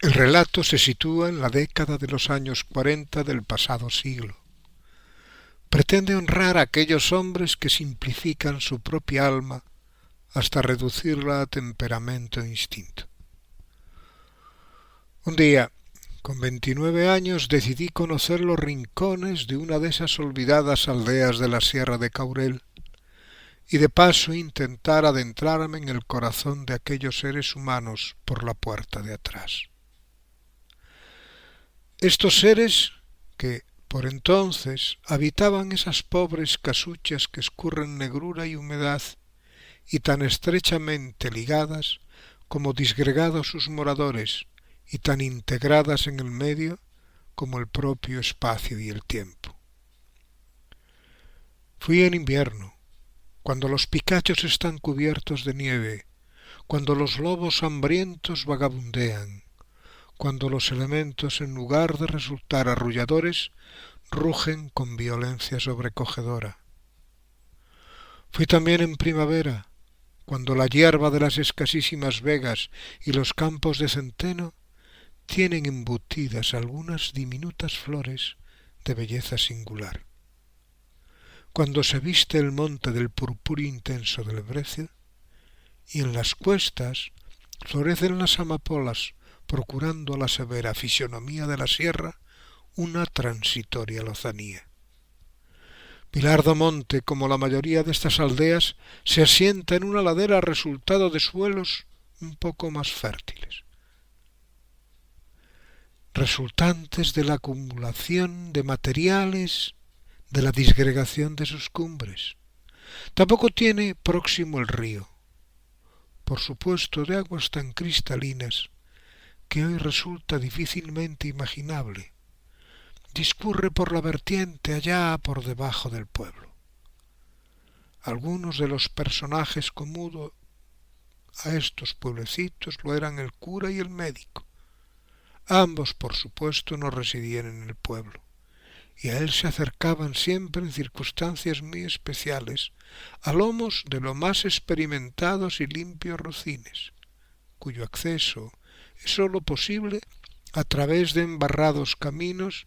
El relato se sitúa en la década de los años 40 del pasado siglo. Pretende honrar a aquellos hombres que simplifican su propia alma hasta reducirla a temperamento e instinto. Un día, con 29 años, decidí conocer los rincones de una de esas olvidadas aldeas de la Sierra de Caurel y de paso intentar adentrarme en el corazón de aquellos seres humanos por la puerta de atrás. Estos seres que, por entonces, habitaban esas pobres casuchas que escurren negrura y humedad y tan estrechamente ligadas como disgregados sus moradores y tan integradas en el medio como el propio espacio y el tiempo. Fui en invierno, cuando los picachos están cubiertos de nieve, cuando los lobos hambrientos vagabundean, cuando los elementos, en lugar de resultar arrulladores, rugen con violencia sobrecogedora. Fui también en primavera, cuando la hierba de las escasísimas vegas y los campos de centeno tienen embutidas algunas diminutas flores de belleza singular. Cuando se viste el monte del purpúreo intenso del Brecio, y en las cuestas florecen las amapolas, procurando a la severa fisonomía de la sierra una transitoria lozanía. Pilardo Monte, como la mayoría de estas aldeas, se asienta en una ladera resultado de suelos un poco más fértiles, resultantes de la acumulación de materiales de la disgregación de sus cumbres. Tampoco tiene próximo el río, por supuesto de aguas tan cristalinas que hoy resulta difícilmente imaginable. Discurre por la vertiente allá por debajo del pueblo. Algunos de los personajes comunes a estos pueblecitos lo eran el cura y el médico. Ambos, por supuesto, no residían en el pueblo, y a él se acercaban siempre en circunstancias muy especiales, a lomos de lo más experimentados y limpios rocines, cuyo acceso es sólo posible a través de embarrados caminos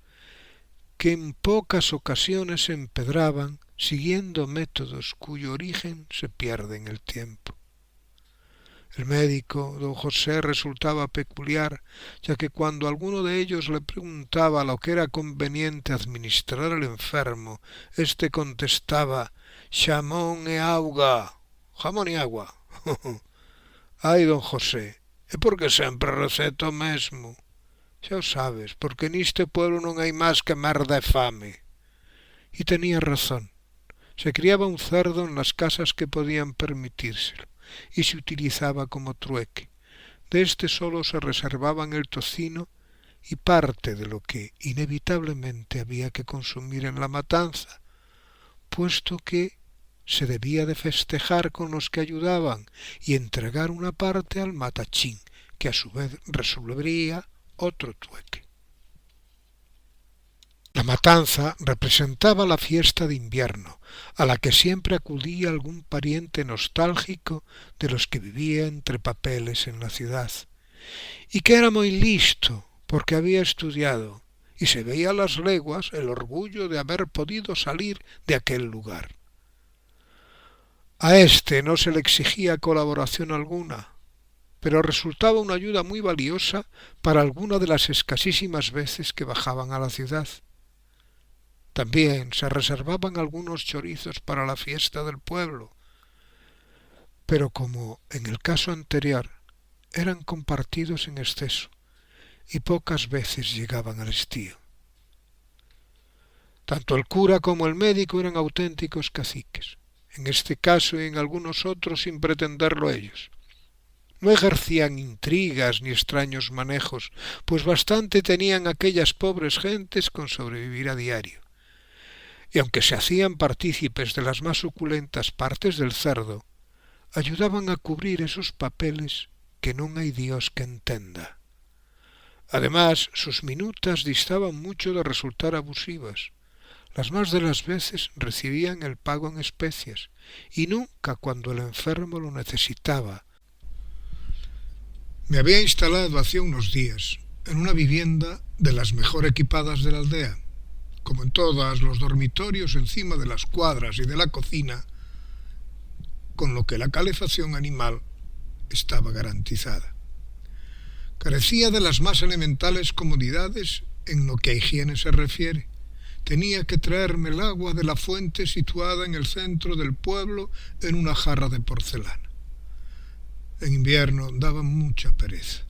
que en pocas ocasiones se empedraban siguiendo métodos cuyo origen se pierde en el tiempo. El médico, don José, resultaba peculiar, ya que cuando alguno de ellos le preguntaba lo que era conveniente administrar al enfermo, éste contestaba: «Xamón e auga, jamón e agua». «Ai, don José, é porque sempre receto o mesmo». «Xa o sabes, porque neste pueblo non hai máis que merda e fame». Y tenía razón. Se criaba un cerdo en las casas que podían permitírselo y se utilizaba como trueque. De este solo se reservaban el tocino y parte de lo que inevitablemente había que consumir en la matanza, puesto que se debía de festejar con los que ayudaban y entregar una parte al matachín, que a su vez resolvería otro trueque. La matanza representaba la fiesta de invierno, a la que siempre acudía algún pariente nostálgico de los que vivía entre papeles en la ciudad, y que era muy listo porque había estudiado, y se veía a las leguas el orgullo de haber podido salir de aquel lugar. A éste no se le exigía colaboración alguna, pero resultaba una ayuda muy valiosa para alguna de las escasísimas veces que bajaban a la ciudad. También se reservaban algunos chorizos para la fiesta del pueblo, pero como en el caso anterior eran compartidos en exceso y pocas veces llegaban al estío. Tanto el cura como el médico eran auténticos caciques, en este caso y en algunos otros sin pretenderlo ellos. No ejercían intrigas ni extraños manejos, pues bastante tenían aquellas pobres gentes con sobrevivir a diario. Y aunque se hacían partícipes de las más suculentas partes del cerdo, ayudaban a cubrir esos papeles que non hai Dios que entenda. Además, sus minutas distaban mucho de resultar abusivas. Las más de las veces recibían el pago en especias, y nunca cuando el enfermo lo necesitaba. Me había instalado hacía unos días en una vivienda de las mejor equipadas de la aldea. Como en todas, los dormitorios encima de las cuadras y de la cocina, con lo que la calefacción animal estaba garantizada. Carecía de las más elementales comodidades en lo que a higiene se refiere. Tenía que traerme el agua de la fuente situada en el centro del pueblo en una jarra de porcelana. En invierno daba mucha pereza.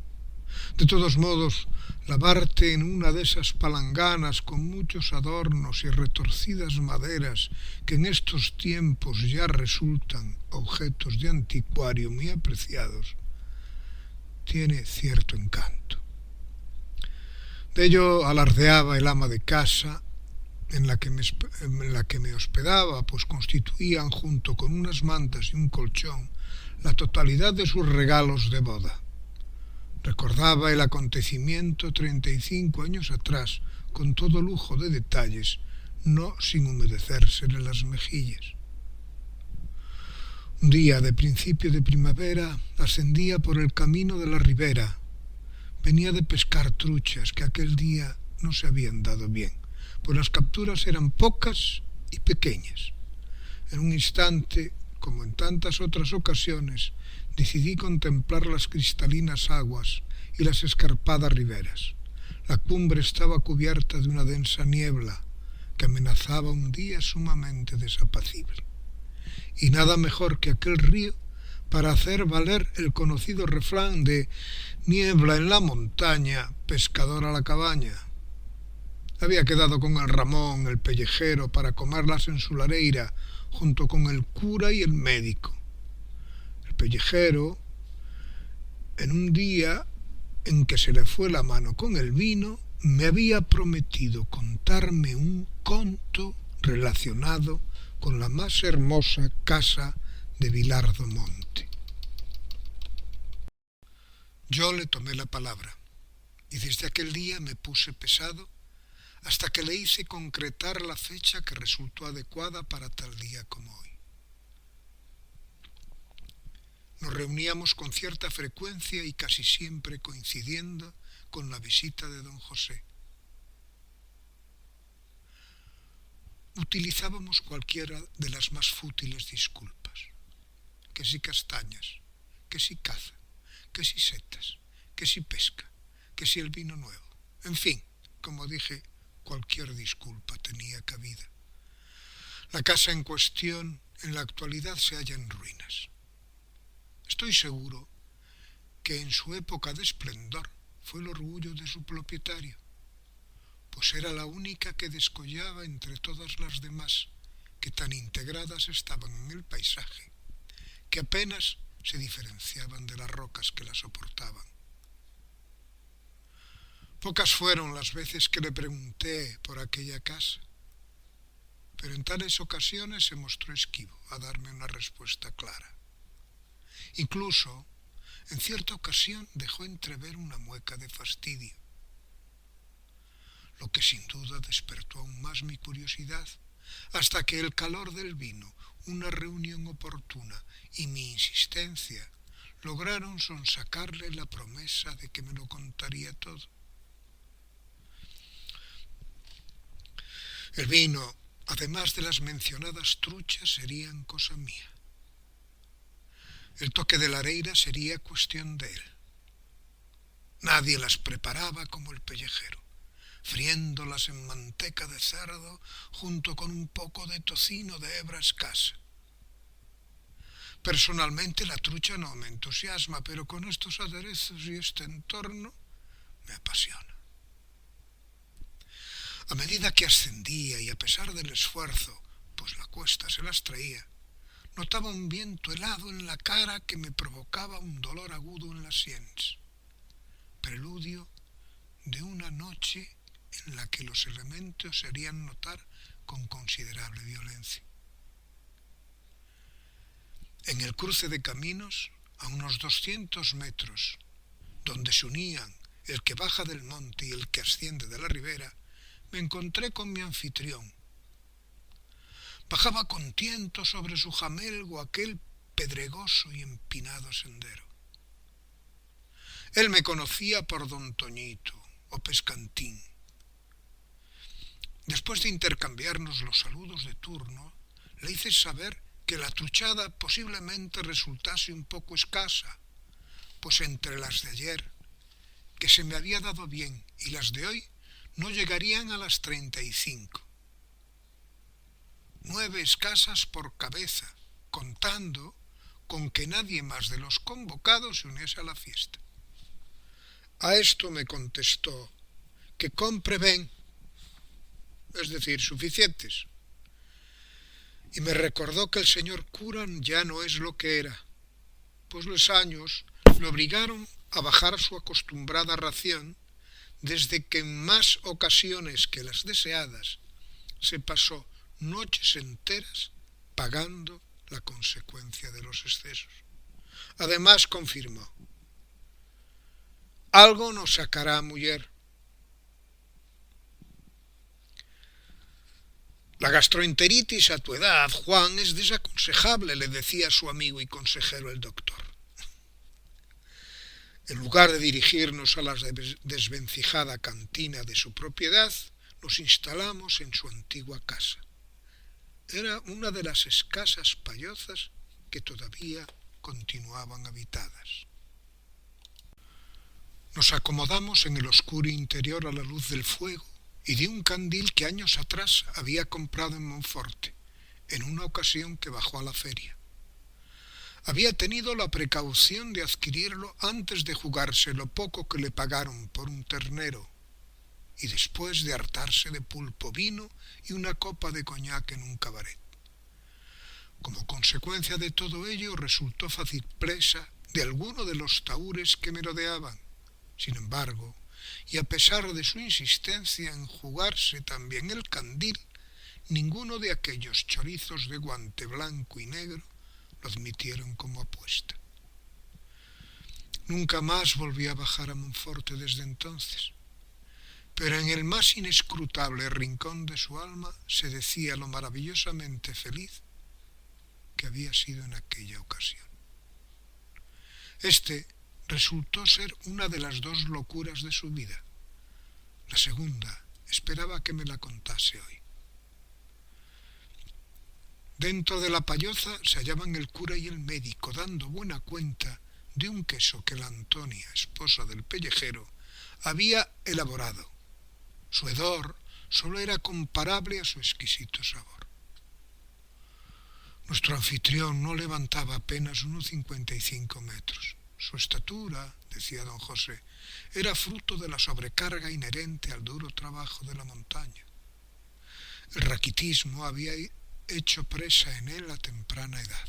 De todos modos, lavarte en una de esas palanganas con muchos adornos y retorcidas maderas que en estos tiempos ya resultan objetos de anticuario muy apreciados, tiene cierto encanto. De ello alardeaba el ama de casa en la que me hospedaba, pues constituían, junto con unas mantas y un colchón, la totalidad de sus regalos de boda. Recordaba el acontecimiento 35 años atrás, con todo lujo de detalles, no sin humedecérsele las mejillas. Un día de principio de primavera ascendía por el camino de la ribera. Venía de pescar truchas que aquel día no se habían dado bien, pues las capturas eran pocas y pequeñas. En un instante, como en tantas otras ocasiones, decidí contemplar las cristalinas aguas y las escarpadas riberas. La cumbre estaba cubierta de una densa niebla que amenazaba un día sumamente desapacible. Y nada mejor que aquel río para hacer valer el conocido refrán de niebla en la montaña, pescador a la cabaña. Había quedado con el Ramón, el pellejero, para comerlas en su lareira, junto con el cura y el médico. El pellejero, en un día en que se le fue la mano con el vino, me había prometido contarme un conto relacionado con la más hermosa casa de Vilar do Monte. Yo le tomé la palabra, y desde aquel día me puse pesado hasta que le hice concretar la fecha que resultó adecuada para tal día como hoy. Nos reuníamos con cierta frecuencia y casi siempre coincidiendo con la visita de don José. Utilizábamos cualquiera de las más fútiles disculpas, que si castañas, que si caza, que si setas, que si pesca, que si el vino nuevo. En fin, como dije, cualquier disculpa tenía cabida. La casa en cuestión en la actualidad se halla en ruinas. Estoy seguro que en su época de esplendor fue el orgullo de su propietario, pues era la única que descollaba entre todas las demás, que tan integradas estaban en el paisaje, que apenas se diferenciaban de las rocas que la soportaban. Pocas fueron las veces que le pregunté por aquella casa, pero en tales ocasiones se mostró esquivo a darme una respuesta clara. Incluso, en cierta ocasión dejó entrever una mueca de fastidio, lo que sin duda despertó aún más mi curiosidad, hasta que el calor del vino, una reunión oportuna y mi insistencia lograron sonsacarle la promesa de que me lo contaría todo. El vino, además de las mencionadas truchas, serían cosa mía. El toque de la areira sería cuestión de él. Nadie las preparaba como el pellejero, friéndolas en manteca de cerdo junto con un poco de tocino de hebra escasa. Personalmente la trucha no me entusiasma, pero con estos aderezos y este entorno me apasiona. A medida que ascendía y a pesar del esfuerzo, pues la cuesta se las traía, notaba un viento helado en la cara que me provocaba un dolor agudo en las sienes, preludio de una noche en la que los elementos se harían notar con considerable violencia. En el cruce de caminos, a unos 200 metros, donde se unían el que baja del monte y el que asciende de la ribera, me encontré con mi anfitrión. Bajaba con tiento sobre su jamelgo aquel pedregoso y empinado sendero. Él me conocía por don Toñito, o pescantín. Después de intercambiarnos los saludos de turno, le hice saber que la truchada posiblemente resultase un poco escasa, pues entre las de ayer, que se me había dado bien, y las de hoy, no llegarían a las 35. 9 escasas por cabeza, contando con que nadie más de los convocados se uniese a la fiesta. A esto me contestó que compre ben, es decir, suficientes. Y me recordó que el señor cura ya no es lo que era, pues los años le obligaron a bajar su acostumbrada ración, desde que en más ocasiones que las deseadas se pasó noches enteras pagando la consecuencia de los excesos. Además confirmó: algo nos sacará, mujer. La gastroenteritis a tu edad, Juan, es desaconsejable, le decía a su amigo y consejero el doctor. En lugar de dirigirnos a la desvencijada cantina de su propiedad, nos instalamos en su antigua casa. Era una de las escasas pallozas que todavía continuaban habitadas. Nos acomodamos en el oscuro interior a la luz del fuego y de un candil que años atrás había comprado en Monforte, en una ocasión que bajó a la feria. Había tenido la precaución de adquirirlo antes de jugarse lo poco que le pagaron por un ternero y después de hartarse de pulpo, vino y una copa de coñac en un cabaret. Como consecuencia de todo ello, resultó fácil presa de alguno de los tahúres que me rodeaban. Sin embargo, y a pesar de su insistencia en jugarse también el candil, ninguno de aquellos chorizos de guante blanco y negro lo admitieron como apuesta. Nunca más volví a bajar a Monforte desde entonces, pero en el más inescrutable rincón de su alma se decía lo maravillosamente feliz que había sido en aquella ocasión. Este resultó ser una de las dos locuras de su vida. La segunda esperaba que me la contase hoy. Dentro de la payoza se hallaban el cura y el médico, dando buena cuenta de un queso que la Antonia, esposa del pellejero, había elaborado. Su hedor solo era comparable a su exquisito sabor. Nuestro anfitrión no levantaba apenas unos 55 metros. Su estatura, decía don José, era fruto de la sobrecarga inherente al duro trabajo de la montaña. El raquitismo había hecho presa en él a temprana edad.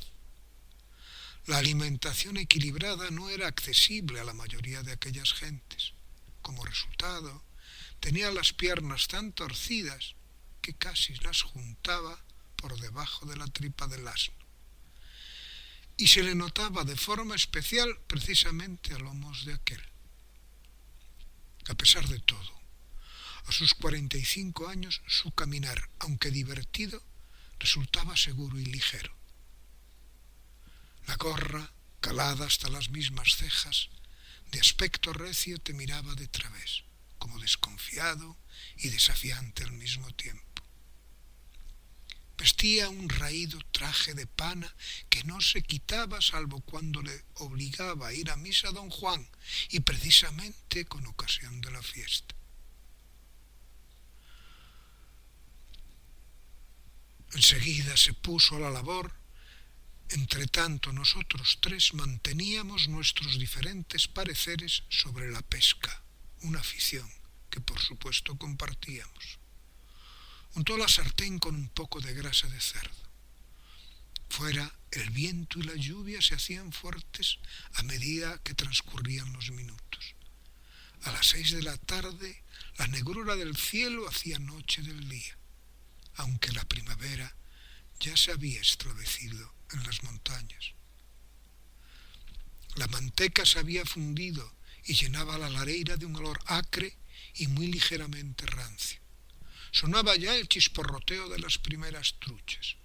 La alimentación equilibrada no era accesible a la mayoría de aquellas gentes. Como resultado, tenía las piernas tan torcidas que casi las juntaba por debajo de la tripa del asno. Y se le notaba de forma especial precisamente a lomos de aquel. A pesar de todo, a sus 45 años su caminar, aunque divertido, resultaba seguro y ligero. La gorra, calada hasta las mismas cejas, de aspecto recio te miraba de través, como desconfiado y desafiante al mismo tiempo. Vestía un raído traje de pana que no se quitaba salvo cuando le obligaba a ir a misa don Juan, y precisamente con ocasión de la fiesta. Enseguida se puso a la labor. Entre tanto, nosotros tres manteníamos nuestros diferentes pareceres sobre la pesca, una afición que por supuesto compartíamos. Untó la sartén con un poco de grasa de cerdo. Fuera, el viento y la lluvia se hacían fuertes a medida que transcurrían los minutos. A las 6 de la tarde, la negrura del cielo hacía noche del día, aunque la primavera ya se había establecido en las montañas. La manteca se había fundido y llenaba la lareira de un olor acre y muy ligeramente rancio. Sonaba ya el chisporroteo de las primeras truchas.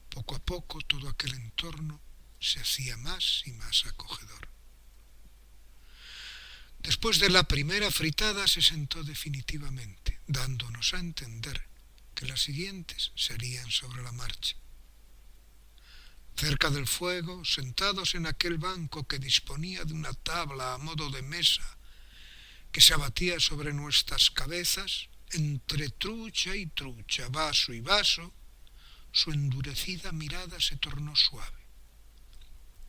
Poco a poco todo aquel entorno se hacía más y más acogedor. Después de la primera fritada se sentó definitivamente, dándonos a entender que las siguientes serían sobre la marcha. Cerca del fuego, sentados en aquel banco que disponía de una tabla a modo de mesa que se abatía sobre nuestras cabezas, entre trucha y trucha, vaso y vaso, su endurecida mirada se tornó suave,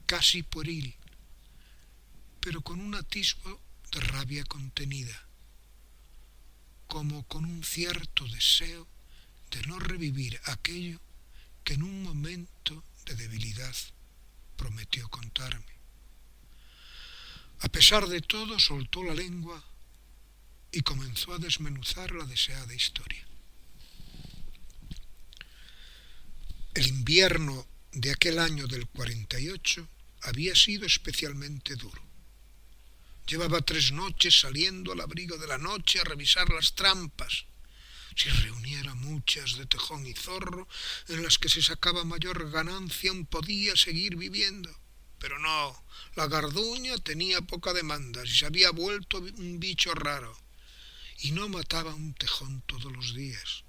casi pueril, pero con un atisbo de rabia contenida, como con un cierto deseo de no revivir aquello que en un momento de debilidad prometió contarme. A pesar de todo, soltó la lengua y comenzó a desmenuzar la deseada historia. El invierno de aquel año del 48 había sido especialmente duro. Llevaba 3 noches saliendo al abrigo de la noche a revisar las trampas. Si reuniera muchas de tejón y zorro en las que se sacaba mayor ganancia, aún podía seguir viviendo. Pero no, la garduña tenía poca demanda y se había vuelto un bicho raro. Y no mataba un tejón todos los días.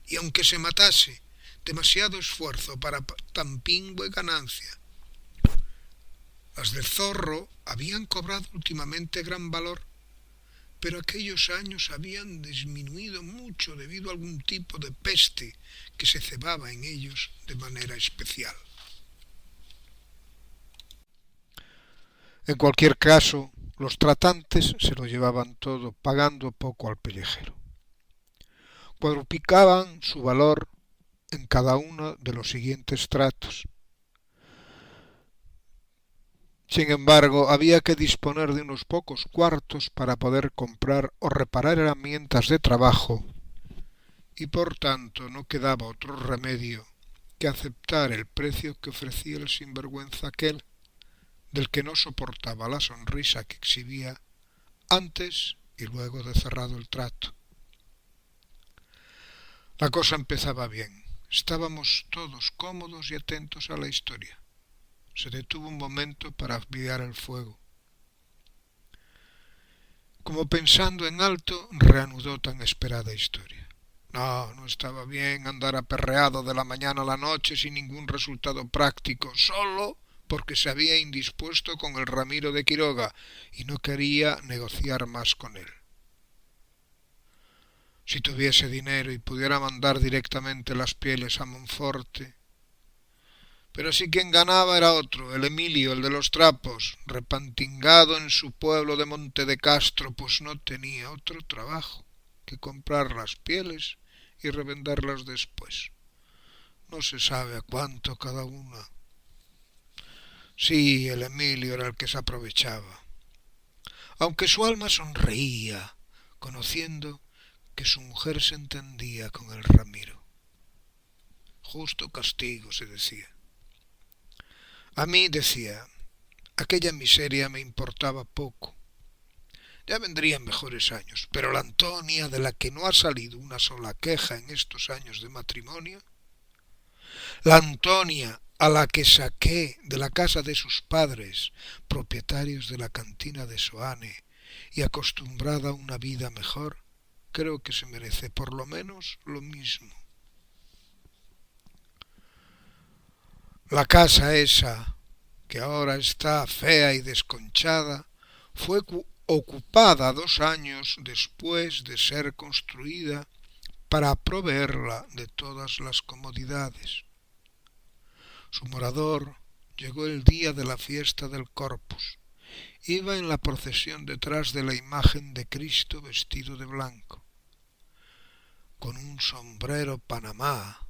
Y aunque se matase, demasiado esfuerzo para tan pingüe ganancia. Las del zorro habían cobrado últimamente gran valor, pero aquellos años habían disminuido mucho debido a algún tipo de peste que se cebaba en ellos de manera especial. En cualquier caso, los tratantes se lo llevaban todo, pagando poco al pellejero. Cuadruplicaban su valor en cada uno de los siguientes tratos. Sin embargo, había que disponer de unos pocos cuartos para poder comprar o reparar herramientas de trabajo y por tanto no quedaba otro remedio que aceptar el precio que ofrecía el sinvergüenza aquel, del que no soportaba la sonrisa que exhibía antes y luego de cerrado el trato. La cosa empezaba bien. Estábamos todos cómodos y atentos a la historia. Se detuvo un momento para avivar el fuego. Como pensando en alto, reanudó tan esperada historia. No estaba bien andar aperreado de la mañana a la noche sin ningún resultado práctico, solo porque se había indispuesto con el Ramiro de Quiroga y no quería negociar más con él. Si tuviese dinero y pudiera mandar directamente las pieles a Monforte. Pero si quien ganaba era otro, el Emilio, el de los trapos, repantingado en su pueblo de Monte de Castro, pues no tenía otro trabajo que comprar las pieles y revenderlas después. No se sabe a cuánto cada una. Sí, el Emilio era el que se aprovechaba, aunque su alma sonreía, conociendo que su mujer se entendía con el Ramiro. Justo castigo, se decía. A mí, decía, aquella miseria me importaba poco. Ya vendrían mejores años, pero la Antonia, de la que no ha salido una sola queja en estos años de matrimonio, la Antonia a la que saqué de la casa de sus padres, propietarios de la cantina de Soane, y acostumbrada a una vida mejor, creo que se merece por lo menos lo mismo. La casa esa, que ahora está fea y desconchada, fue ocupada 2 años después de ser construida para proveerla de todas las comodidades. Su morador llegó el día de la fiesta del Corpus. Iba en la procesión detrás de la imagen de Cristo vestido de blanco, con un sombrero panamá,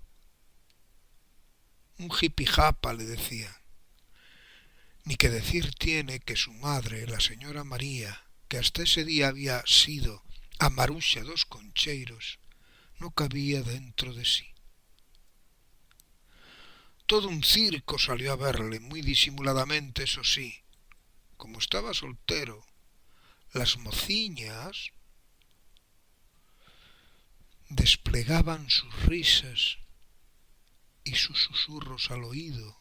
un jipijapa, le decían. Ni que decir tiene que su madre, la señora María, que hasta ese día había sido a Maruxa dos Concheiros, no cabía dentro de sí. Todo un circo salió a verle, muy disimuladamente, eso sí. Como estaba soltero, las mociñas desplegaban sus risas y sus susurros al oído.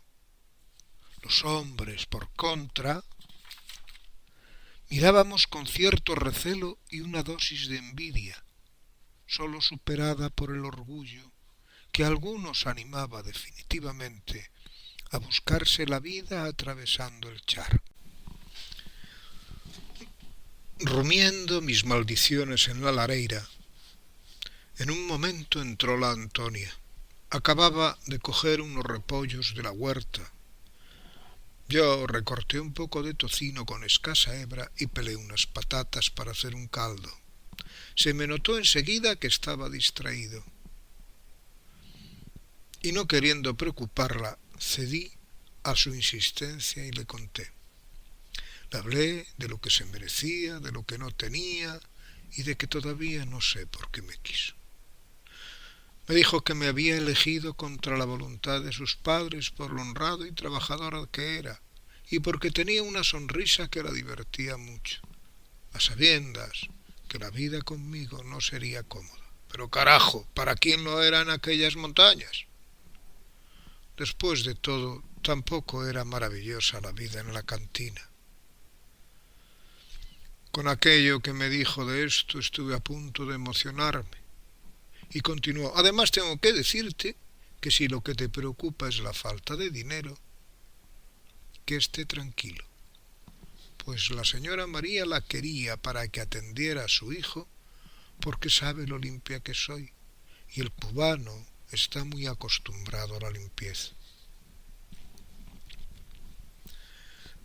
Los hombres, por contra, Mirábamos con cierto recelo y una dosis de envidia, sólo superada por el orgullo que a algunos animaba definitivamente a buscarse la vida atravesando el charco. Rumiando mis maldiciones en la lareira, en un momento entró la Antonia. Acababa de coger unos repollos de la huerta. Yo recorté un poco de tocino con escasa hebra y pelé unas patatas para hacer un caldo. Se me notó enseguida que estaba distraído. Y no queriendo preocuparla, cedí a su insistencia y le conté. Le hablé de lo que se merecía, de lo que no tenía y de que todavía no sé por qué me quiso. Me dijo que me había elegido contra la voluntad de sus padres por lo honrado y trabajador que era y porque tenía una sonrisa que la divertía mucho, a sabiendas que la vida conmigo no sería cómoda. Pero carajo, ¿para quién lo eran aquellas montañas? Después de todo, tampoco era maravillosa la vida en la cantina. Con aquello que me dijo de esto estuve a punto de emocionarme. Y continuó, además tengo que decirte que si lo que te preocupa es la falta de dinero, que esté tranquilo, pues la señora María la quería para que atendiera a su hijo, porque sabe lo limpia que soy, y el cubano está muy acostumbrado a la limpieza.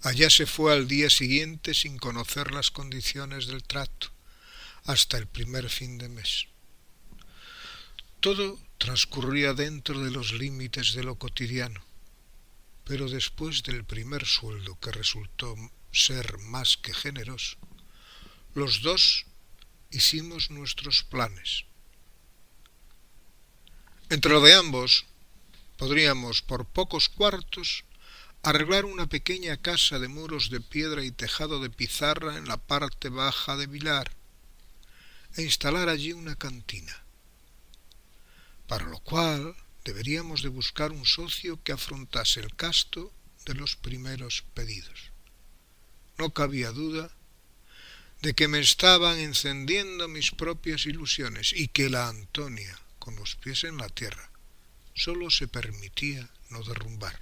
Allá se fue al día siguiente sin conocer las condiciones del trato, hasta el primer fin de mes. Todo transcurría dentro de los límites de lo cotidiano, pero después del primer sueldo, que resultó ser más que generoso, los dos hicimos nuestros planes. Entre lo de ambos, podríamos por pocos cuartos arreglar una pequeña casa de muros de piedra y tejado de pizarra en la parte baja de Vilar e instalar allí una cantina, para lo cual deberíamos de buscar un socio que afrontase el gasto de los primeros pedidos. No cabía duda de que me estaban encendiendo mis propias ilusiones y que la Antonia, con los pies en la tierra, solo se permitía no derrumbar.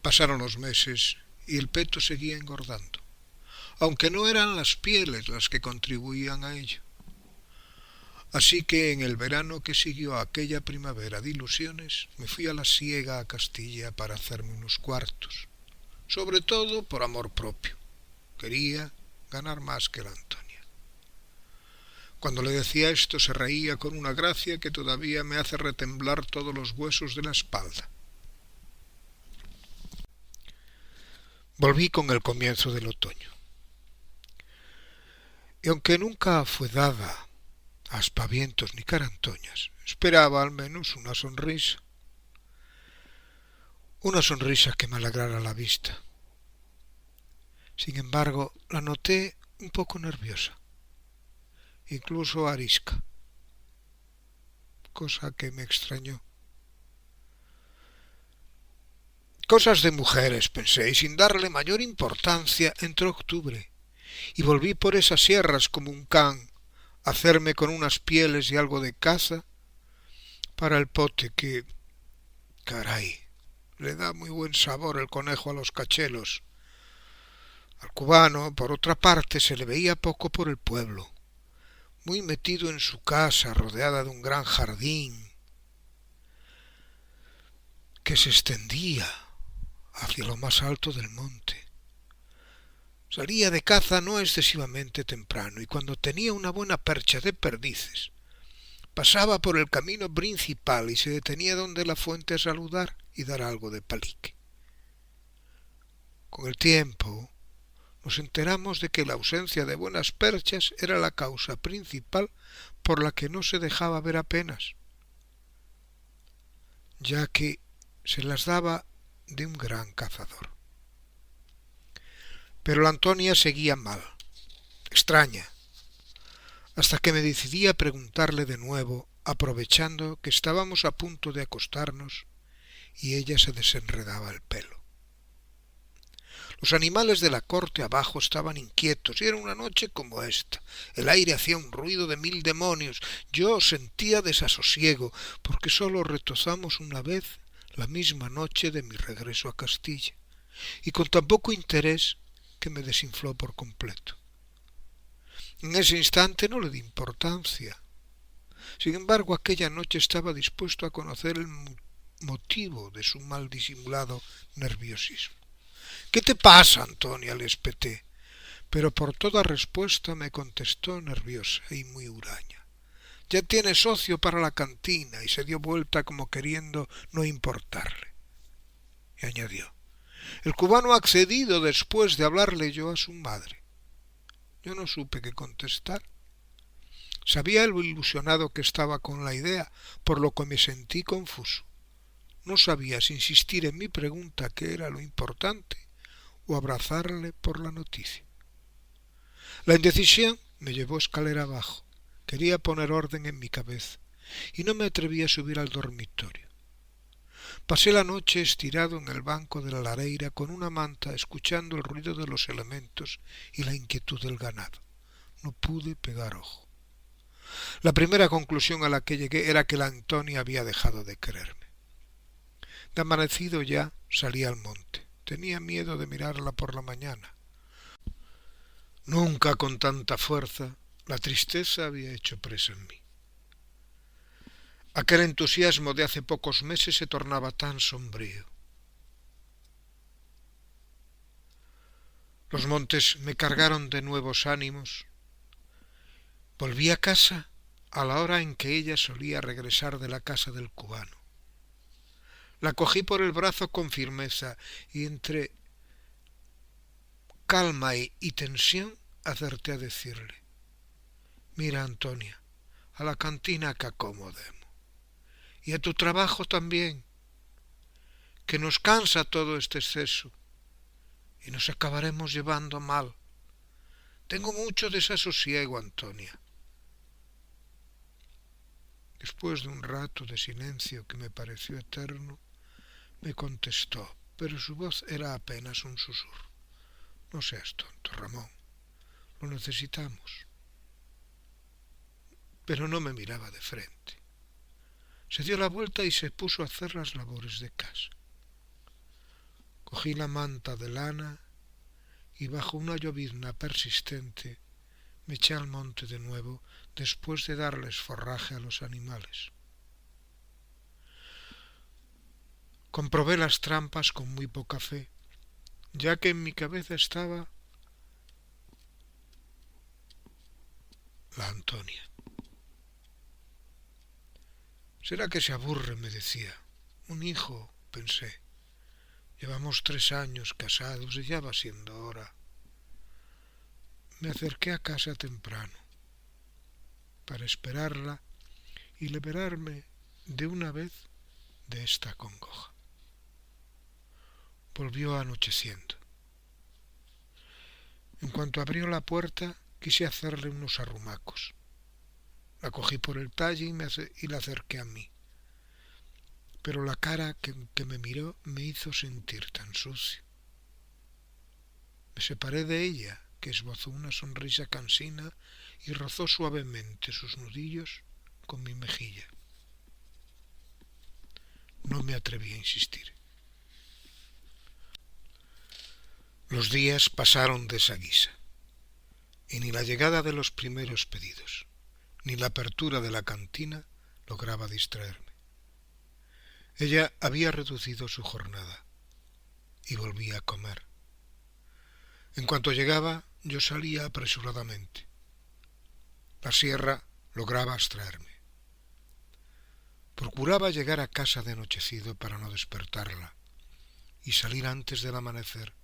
Pasaron los meses y el peto seguía engordando, aunque no eran las pieles las que contribuían a ello. Así que en el verano que siguió a aquella primavera de ilusiones, me fui a la siega a Castilla para hacerme unos cuartos, sobre todo por amor propio. Quería ganar más que la Antonia. Cuando le decía esto se reía con una gracia que todavía me hace retemblar todos los huesos de la espalda. Volví con el comienzo del otoño. Y aunque nunca fue dada a aspavientos ni carantoñas, esperaba al menos una sonrisa que me alegrara la vista. Sin embargo, la noté un poco nerviosa, incluso arisca, cosa que me extrañó. Cosas de mujeres, pensé, y sin darle mayor importancia, entró octubre, y volví por esas sierras como un can, a hacerme con unas pieles y algo de caza para el pote que, caray, le da muy buen sabor el conejo a los cachelos. Al cubano, por otra parte, se le veía poco por el pueblo, muy metido en su casa, rodeada de un gran jardín que se extendía hacia lo más alto del monte. Salía de caza no excesivamente temprano y cuando tenía una buena percha de perdices, pasaba por el camino principal y se detenía donde la fuente a saludar y dar algo de palique. Con el tiempo nos enteramos de que la ausencia de buenas perchas era la causa principal por la que no se dejaba ver apenas, ya que se las daba de un gran cazador. Pero la Antonia seguía mal, extraña, hasta que me decidí a preguntarle de nuevo, aprovechando que estábamos a punto de acostarnos y ella se desenredaba el pelo. Los animales de la corte abajo estaban inquietos y era una noche como esta. El aire hacía un ruido de 1000 demonios. Yo sentía desasosiego porque solo retozamos una vez la misma noche de mi regreso a Castilla y con tan poco interés que me desinfló por completo. En ese instante no le di importancia. Sin embargo, aquella noche estaba dispuesto a conocer el motivo de su mal disimulado nerviosismo. «¿Qué te pasa, Antonia?», le espeté, pero por toda respuesta me contestó nerviosa y muy huraña. «Ya tiene socio para la cantina», y se dio vuelta como queriendo no importarle. Y añadió: «El cubano ha accedido después de hablarle yo a su madre». Yo no supe qué contestar. Sabía lo ilusionado que estaba con la idea, por lo que me sentí confuso. No sabía si insistir en mi pregunta, que era lo importante, o abrazarle por la noticia. La indecisión me llevó escalera abajo. Quería poner orden en mi cabeza y no me atreví a subir al dormitorio. Pasé la noche estirado en el banco de la lareira con una manta, escuchando el ruido de los elementos y la inquietud del ganado. No pude pegar ojo. La primera conclusión a la que llegué era que la Antonia había dejado de quererme. De amanecido ya salí al monte. Tenía miedo de mirarla por la mañana. Nunca con tanta fuerza la tristeza había hecho presa en mí. Aquel entusiasmo de hace pocos meses se tornaba tan sombrío. Los montes me cargaron de nuevos ánimos. Volví a casa a la hora en que ella solía regresar de la casa del cubano. La cogí por el brazo con firmeza y entre calma y tensión acerté a decirle: «Mira, Antonia, a la cantina que acomodemos. Y a tu trabajo también, que nos cansa todo este exceso y nos acabaremos llevando mal. Tengo mucho desasosiego, Antonia». Después de un rato de silencio que me pareció eterno, me contestó, pero su voz era apenas un susurro: «No seas tonto, Ramón, lo necesitamos». Pero no me miraba de frente. Se dio la vuelta y se puso a hacer las labores de casa. Cogí la manta de lana y bajo una llovizna persistente me eché al monte de nuevo después de darles forraje a los animales. Comprobé las trampas con muy poca fe, ya que en mi cabeza estaba la Antonia. «¿Será que se aburre?», me decía. «Un hijo», pensé. «Llevamos 3 años casados y ya va siendo hora». Me acerqué a casa temprano para esperarla y liberarme de una vez de esta congoja. Volvió anocheciendo. En cuanto abrió la puerta, quise hacerle unos arrumacos. La cogí por el talle y la acerqué a mí. Pero la cara que me miró me hizo sentir tan sucio. Me separé de ella, que esbozó una sonrisa cansina y rozó suavemente sus nudillos con mi mejilla. No me atreví a insistir. Los días pasaron de esa guisa, y ni la llegada de los primeros pedidos, ni la apertura de la cantina lograba distraerme. Ella había reducido su jornada y volvía a comer. En cuanto llegaba, yo salía apresuradamente. La sierra lograba abstraerme. Procuraba llegar a casa de anochecido para no despertarla y salir antes del amanecer,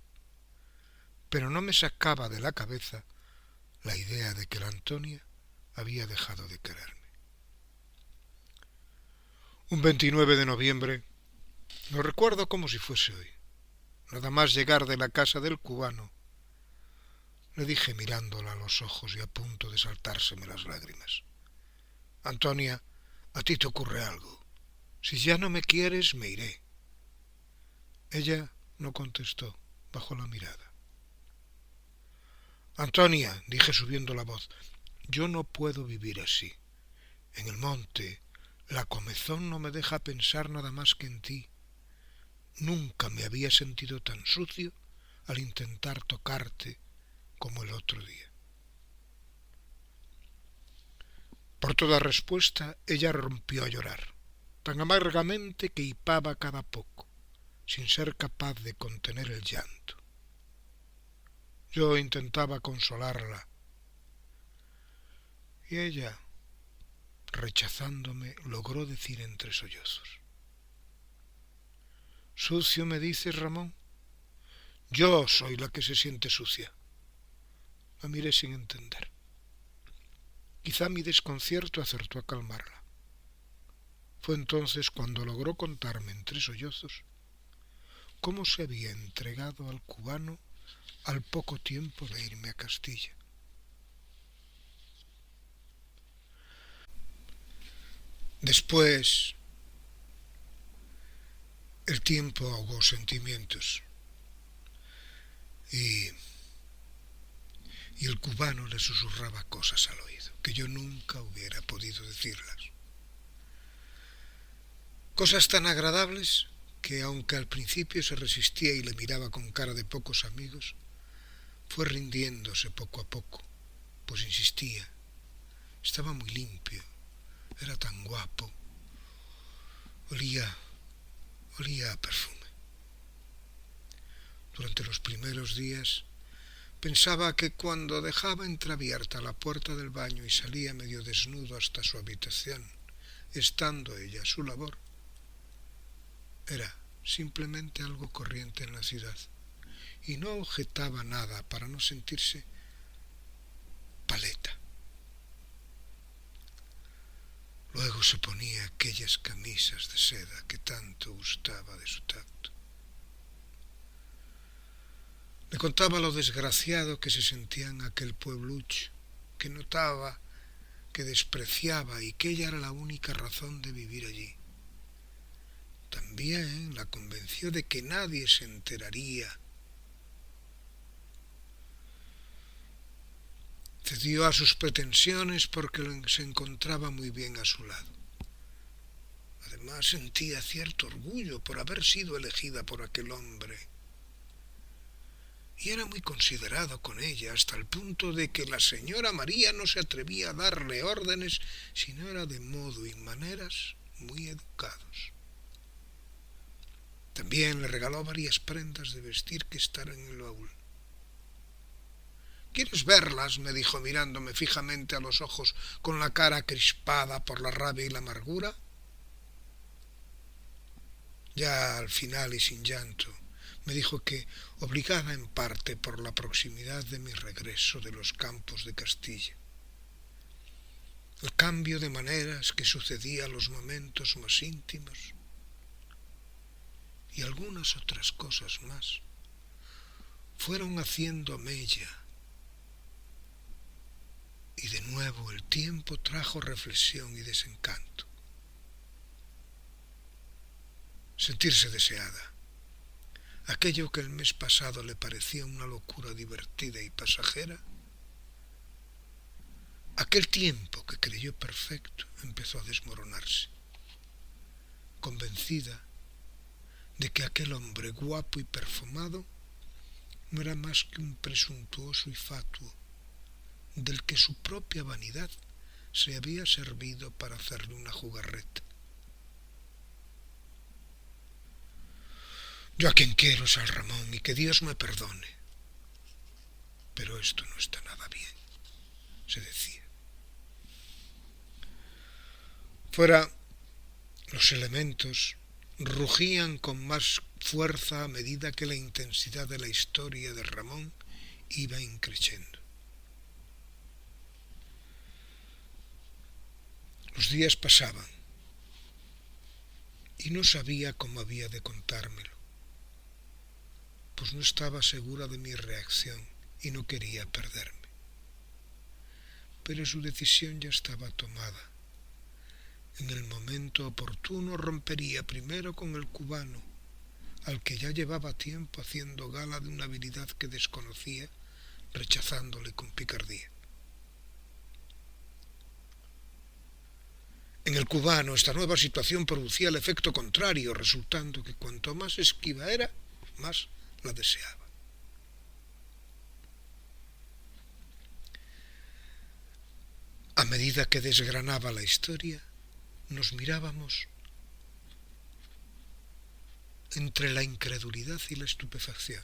pero no me sacaba de la cabeza la idea de que la Antonia había dejado de quererme. Un 29 de noviembre, lo recuerdo como si fuese hoy. Nada más llegar de la casa del cubano, le dije mirándola a los ojos y a punto de saltárseme las lágrimas: «Antonia, a ti te ocurre algo. Si ya no me quieres, me iré». Ella no contestó, bajó la mirada. Antonia, dije subiendo la voz, yo no puedo vivir así. En el monte, la comezón no me deja pensar nada más que en ti. Nunca me había sentido tan sucio al intentar tocarte como el otro día. Por toda respuesta, ella rompió a llorar, tan amargamente que hipaba cada poco, sin ser capaz de contener el llanto. Yo intentaba consolarla, y ella, rechazándome, logró decir entre sollozos: ¿Sucio me dices, Ramón? Yo soy la que se siente sucia. La miré sin entender. Quizá mi desconcierto acertó a calmarla. Fue entonces cuando logró contarme entre sollozos cómo se había entregado al cubano al poco tiempo de irme a Castilla. Después, el tiempo ahogó sentimientos y el cubano le susurraba cosas al oído que yo nunca hubiera podido decirlas. Cosas tan agradables que, aunque al principio se resistía y le miraba con cara de pocos amigos, fue rindiéndose poco a poco, pues insistía. Estaba muy limpio, era tan guapo, olía a perfume. Durante los primeros días pensaba que cuando dejaba entreabierta la puerta del baño y salía medio desnudo hasta su habitación, estando ella a su labor, era simplemente algo corriente en la ciudad, y no objetaba nada para no sentirse paleta. Luego se ponía aquellas camisas de seda que tanto gustaba de su tacto. Le contaba lo desgraciado que se sentía en aquel pueblucho, que notaba, que despreciaba y que ella era la única razón de vivir allí. También la convenció de que nadie se enteraría. Cedió a sus pretensiones porque se encontraba muy bien a su lado. Además sentía cierto orgullo por haber sido elegida por aquel hombre. Y era muy considerado con ella, hasta el punto de que la señora María no se atrevía a darle órdenes si no era de modo y maneras muy educados. También le regaló varias prendas de vestir que estaban en el baúl. ¿Quieres verlas?, me dijo mirándome fijamente a los ojos con la cara crispada por la rabia y la amargura. Ya al final y sin llanto, me dijo que, obligada en parte por la proximidad de mi regreso de los campos de Castilla, el cambio de maneras que sucedía a los momentos más íntimos y algunas otras cosas más, fueron haciendo mella. Y de nuevo el tiempo trajo reflexión y desencanto. Sentirse deseada, aquello que el mes pasado le parecía una locura divertida y pasajera, aquel tiempo que creyó perfecto empezó a desmoronarse, convencida de que aquel hombre guapo y perfumado no era más que un presuntuoso y fatuo, del que su propia vanidad se había servido para hacerle una jugarreta. Yo a quien quiero es al Ramón, y que Dios me perdone. Pero esto no está nada bien, se decía. Fuera, los elementos rugían con más fuerza a medida que la intensidad de la historia de Ramón iba increciendo. Los días pasaban y no sabía cómo había de contármelo, pues no estaba segura de mi reacción y no quería perderme. Pero su decisión ya estaba tomada. En el momento oportuno rompería primero con el cubano, al que ya llevaba tiempo haciendo gala de una habilidad que desconocía, rechazándole con picardía. En el cubano esta nueva situación producía el efecto contrario, resultando que cuanto más esquiva era, más la deseaba. A medida que desgranaba la historia, nos mirábamos entre la incredulidad y la estupefacción.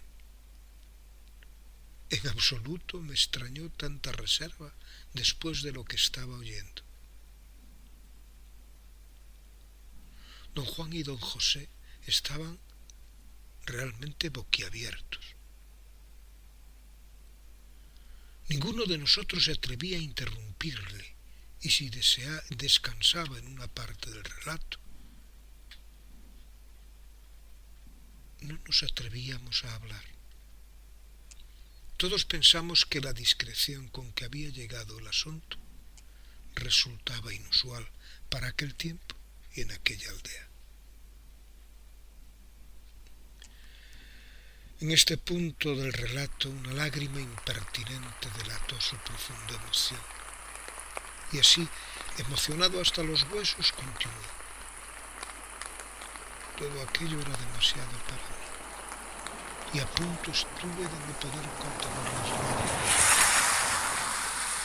En absoluto me extrañó tanta reserva después de lo que estaba oyendo. Don Juan y don José estaban realmente boquiabiertos. Ninguno de nosotros se atrevía a interrumpirle, y si descansaba en una parte del relato, no nos atrevíamos a hablar. Todos pensamos que la discreción con que había llegado el asunto resultaba inusual para aquel tiempo y en aquella aldea. En este punto del relato una lágrima impertinente delató su profunda emoción. Y así, emocionado hasta los huesos, continuó. Todo aquello era demasiado para mí, y a punto estuve de no poder contener las lágrimas,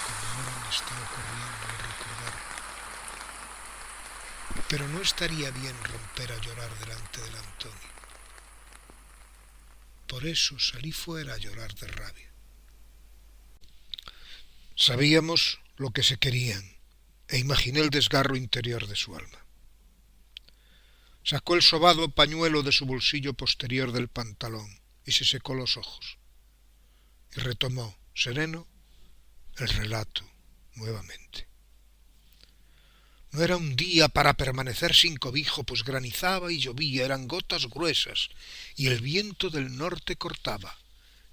como ahora me está ocurriendo al recordar. Pero no estaría bien romper a llorar delante del Antonio. Por eso salí fuera a llorar de rabia. Sabíamos lo que se querían, e imaginé el desgarro interior de su alma. Sacó el sobado pañuelo de su bolsillo posterior del pantalón y se secó los ojos. Y retomó, sereno, el relato nuevamente. No era un día para permanecer sin cobijo, pues granizaba y llovía, eran gotas gruesas, y el viento del norte cortaba.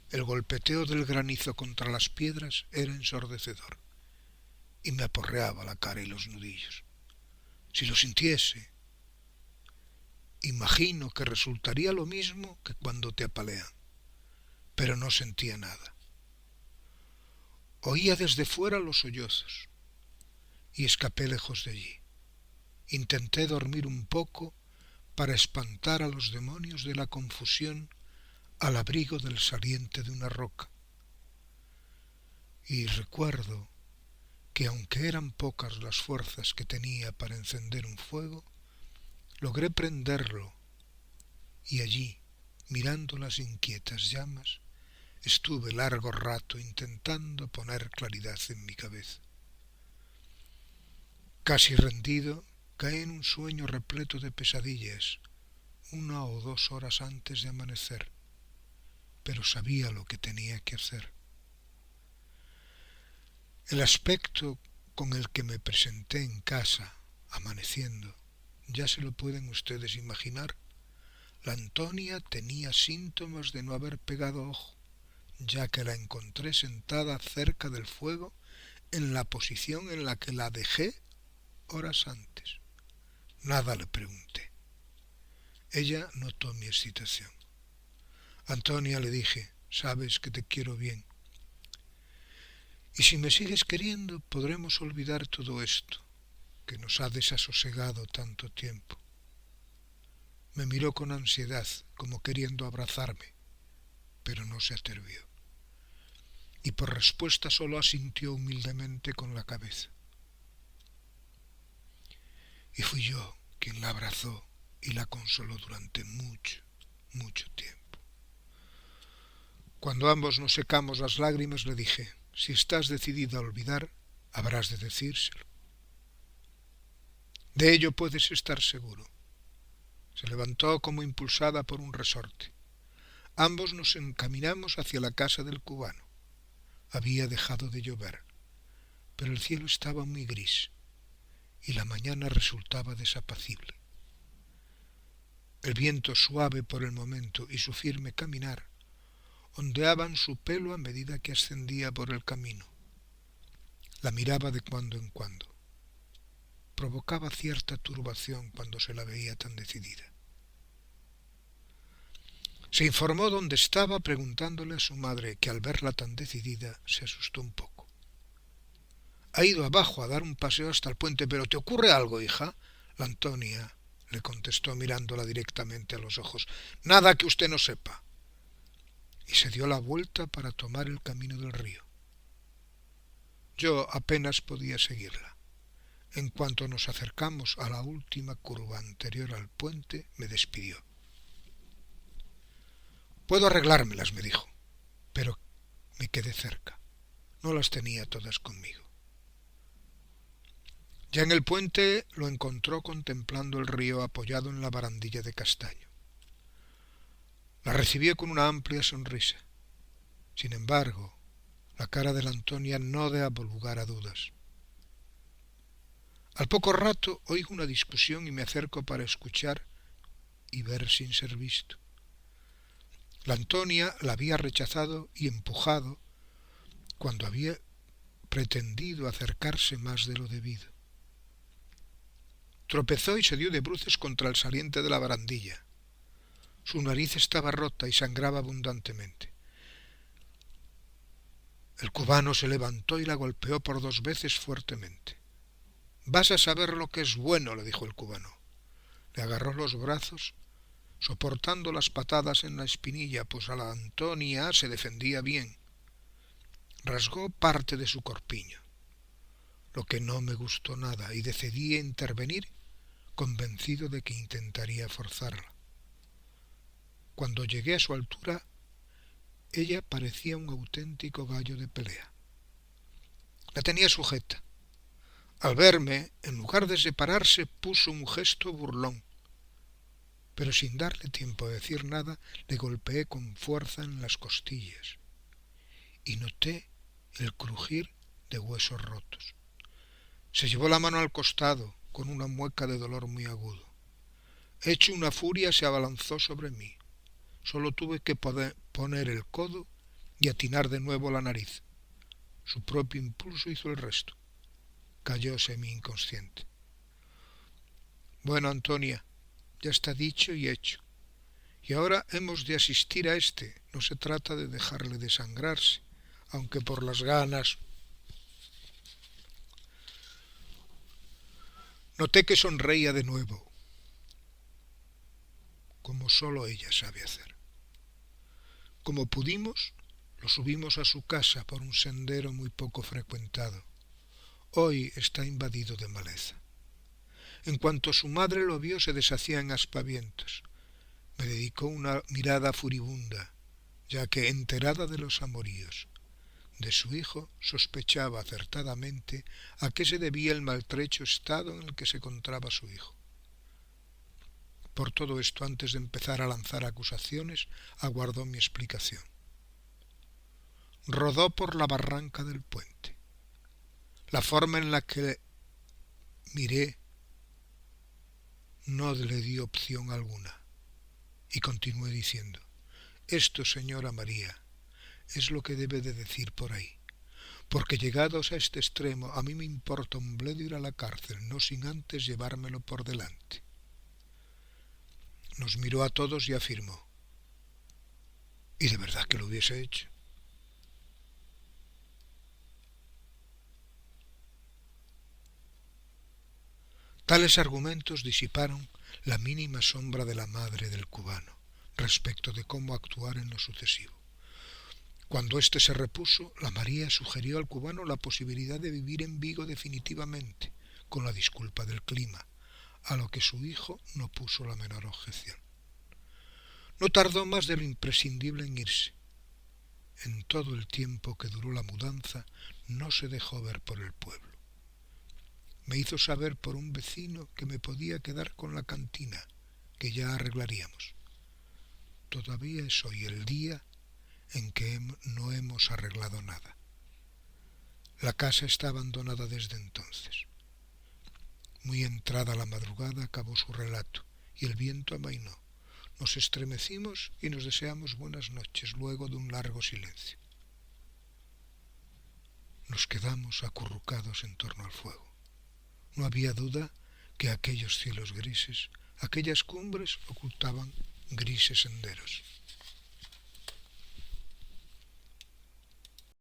El golpeteo del granizo contra las piedras era ensordecedor, y me aporreaba la cara y los nudillos. Si lo sintiese, imagino que resultaría lo mismo que cuando te apalean, pero no sentía nada. Oía desde fuera los sollozos, y escapé lejos de allí. Intenté dormir un poco para espantar a los demonios de la confusión al abrigo del saliente de una roca. Y recuerdo que aunque eran pocas las fuerzas que tenía para encender un fuego, logré prenderlo y allí, mirando las inquietas llamas, estuve largo rato intentando poner claridad en mi cabeza. Casi rendido, caí en un sueño repleto de pesadillas, 1 o 2 horas antes de amanecer, pero sabía lo que tenía que hacer. El aspecto con el que me presenté en casa, amaneciendo, ya se lo pueden ustedes imaginar. La Antonia tenía síntomas de no haber pegado ojo, ya que la encontré sentada cerca del fuego en la posición en la que la dejé horas antes. Nada le pregunté. Ella notó mi excitación. Antonia, le dije, sabes que te quiero bien. Y si me sigues queriendo, podremos olvidar todo esto, que nos ha desasosegado tanto tiempo. Me miró con ansiedad, como queriendo abrazarme, pero no se atrevió. Y por respuesta solo asintió humildemente con la cabeza. Y fui yo quien la abrazó y la consoló durante mucho, mucho tiempo. Cuando ambos nos secamos las lágrimas, le dije, si estás decidida a olvidar, habrás de decírselo. De ello puedes estar seguro. Se levantó como impulsada por un resorte. Ambos nos encaminamos hacia la casa del cubano. Había dejado de llover, pero el cielo estaba muy gris y la mañana resultaba desapacible. El viento suave por el momento y su firme caminar ondeaban su pelo a medida que ascendía por el camino. La miraba de cuando en cuando. Provocaba cierta turbación cuando se la veía tan decidida. Se informó dónde estaba preguntándole a su madre, que al verla tan decidida se asustó un poco. Ha ido abajo a dar un paseo hasta el puente, pero ¿te ocurre algo, hija? La Antonia le contestó mirándola directamente a los ojos. Nada que usted no sepa. Y se dio la vuelta para tomar el camino del río. Yo apenas podía seguirla. En cuanto nos acercamos a la última curva anterior al puente, me despidió. Puedo arreglármelas, me dijo, pero me quedé cerca. No las tenía todas conmigo. Ya en el puente lo encontró contemplando el río apoyado en la barandilla de castaño. La recibió con una amplia sonrisa. Sin embargo, la cara de la Antonia no daba lugar a dudas. Al poco rato oigo una discusión y me acerco para escuchar y ver sin ser visto. La Antonia la había rechazado y empujado cuando había pretendido acercarse más de lo debido. Tropezó y se dio de bruces contra el saliente de la barandilla. Su nariz estaba rota y sangraba abundantemente. El cubano se levantó y la golpeó por 2 veces fuertemente. Vas a saber lo que es bueno, le dijo el cubano. Le agarró los brazos, soportando las patadas en la espinilla, pues a la Antonia se defendía bien. Rasgó parte de su corpiño, lo que no me gustó nada, y decidí intervenir, convencido de que intentaría forzarla. Cuando llegué a su altura, ella parecía un auténtico gallo de pelea. La tenía sujeta. Al verme, en lugar de separarse, puso un gesto burlón, pero sin darle tiempo a decir nada, le golpeé con fuerza en las costillas y noté el crujir de huesos rotos. Se llevó la mano al costado con una mueca de dolor muy agudo. Hecho una furia, se abalanzó sobre mí. Solo tuve que poner el codo y atinar de nuevo la nariz. Su propio impulso hizo el resto. Cayó semi-inconsciente. Bueno, Antonia, ya está dicho y hecho. Y ahora hemos de asistir a este. No se trata de dejarle desangrarse, aunque por las ganas. Noté que sonreía de nuevo, como solo ella sabe hacer. Como pudimos, lo subimos a su casa por un sendero muy poco frecuentado. Hoy está invadido de maleza. En cuanto su madre lo vio, se deshacía en aspavientos. Me dedicó una mirada furibunda, ya que, enterada de los amoríos de su hijo, sospechaba acertadamente a qué se debía el maltrecho estado en el que se encontraba su hijo. Por todo esto, antes de empezar a lanzar acusaciones, aguardó mi explicación. Rodó por la barranca del puente. La forma en la que miré no le dio opción alguna, y continué diciendo: esto, señora María, es lo que debe de decir por ahí, porque llegados a este extremo a mí me importa un bledo ir a la cárcel, no sin antes llevármelo por delante. Nos miró a todos y afirmó: ¿y de verdad que lo hubiese hecho? Tales argumentos disiparon la mínima sombra de la madre del cubano respecto de cómo actuar en lo sucesivo. Cuando éste se repuso, la María sugirió al cubano la posibilidad de vivir en Vigo definitivamente, con la disculpa del clima, a lo que su hijo no puso la menor objeción. No tardó más de lo imprescindible en irse. En todo el tiempo que duró la mudanza, no se dejó ver por el pueblo. Me hizo saber por un vecino que me podía quedar con la cantina, que ya arreglaríamos. Todavía es hoy el día en que no hemos arreglado nada. La casa está abandonada desde entonces. Muy entrada la madrugada acabó su relato y el viento amainó. Nos estremecimos y nos deseamos buenas noches luego de un largo silencio. Nos quedamos acurrucados en torno al fuego. No había duda que aquellos cielos grises, aquellas cumbres, ocultaban grises senderos.